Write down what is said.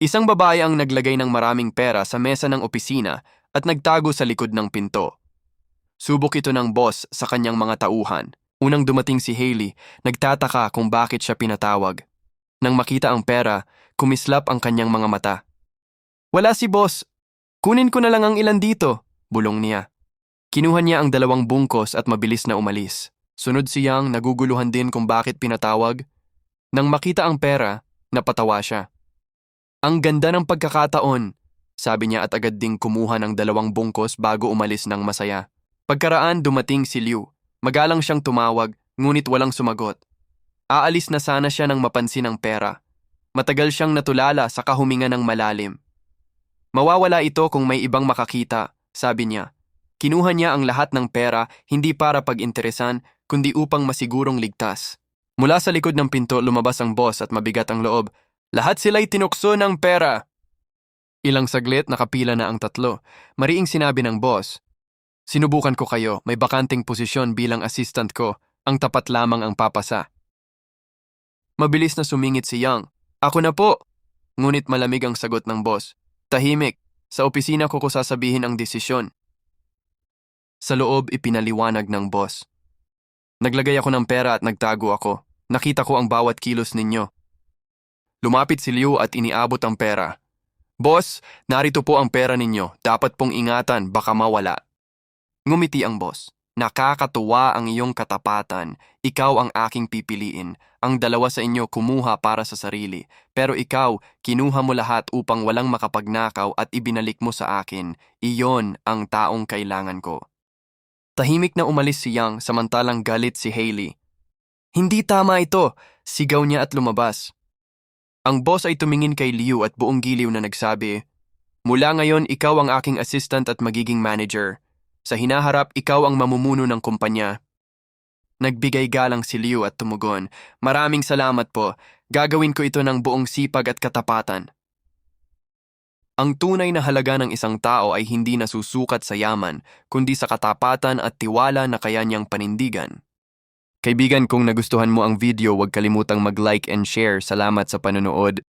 Isang babae ang naglagay ng maraming pera sa mesa ng opisina at nagtago sa likod ng pinto. Subok ito ng boss sa kanyang mga tauhan. Unang dumating si Hailey, nagtataka kung bakit siya pinatawag. Nang makita ang pera, kumislap ang kanyang mga mata. "Wala si boss. Kunin ko na lang ang ilan dito," bulong niya. Kinuha niya ang 2 bungkos at mabilis na umalis. Sunod siyang naguguluhan din kung bakit pinatawag. Nang makita ang pera, napatawa siya. "Ang ganda ng pagkakataon," sabi niya at agad ding kumuha ng 2 bungkos bago umalis ng masaya. Pagkaraan dumating si Liu. Magalang siyang tumawag, ngunit walang sumagot. Aalis na sana siya nang mapansin ang pera. Matagal siyang natulala sa kahuminga ng malalim. "Mawawala ito kung may ibang makakita," sabi niya. Kinuha niya ang lahat ng pera hindi para pag-interesan kundi upang masigurong ligtas. Mula sa likod ng pinto lumabas ang boss at mabigat ang loob. "Lahat sila'y tinukso ng pera." Ilang saglit nakapila na ang 3. Mariing sinabi ng boss, "Sinubukan ko kayo, may bakanting posisyon bilang assistant ko, ang tapat lamang ang papasa." Mabilis na sumingit si Yang. "Ako na po." Ngunit malamig ang sagot ng boss. "Tahimik, sa opisina ko sasabihin ang desisyon." Sa loob ipinaliwanag ng boss. "Naglagay ako ng pera at nagtago ako. Nakita ko ang bawat kilos ninyo." Lumapit si Liu at iniabot ang pera. "Boss, narito po ang pera ninyo. Dapat pong ingatan, baka mawala." Ngumiti ang boss. "Nakakatuwa ang iyong katapatan. Ikaw ang aking pipiliin. Ang 2 sa inyo kumuha para sa sarili. Pero ikaw, kinuha mo lahat upang walang makapagnakaw at ibinalik mo sa akin. Iyon ang taong kailangan ko." Tahimik na umalis si Yang samantalang galit si Hailey. "Hindi tama ito," sigaw niya at lumabas. Ang boss ay tumingin kay Liu at buong giliw na nagsabi, "Mula ngayon ikaw ang aking assistant at magiging manager. Sa hinaharap ikaw ang mamumuno ng kumpanya." Nagbigay galang si Liu at tumugon, "Maraming salamat po. Gagawin ko ito ng buong sipag at katapatan." Ang tunay na halaga ng isang tao ay hindi nasusukat sa yaman, kundi sa katapatan at tiwala na kaya niyang panindigan. Kaibigan, kung nagustuhan mo ang video, huwag kalimutang mag-like and share. Salamat sa panonood.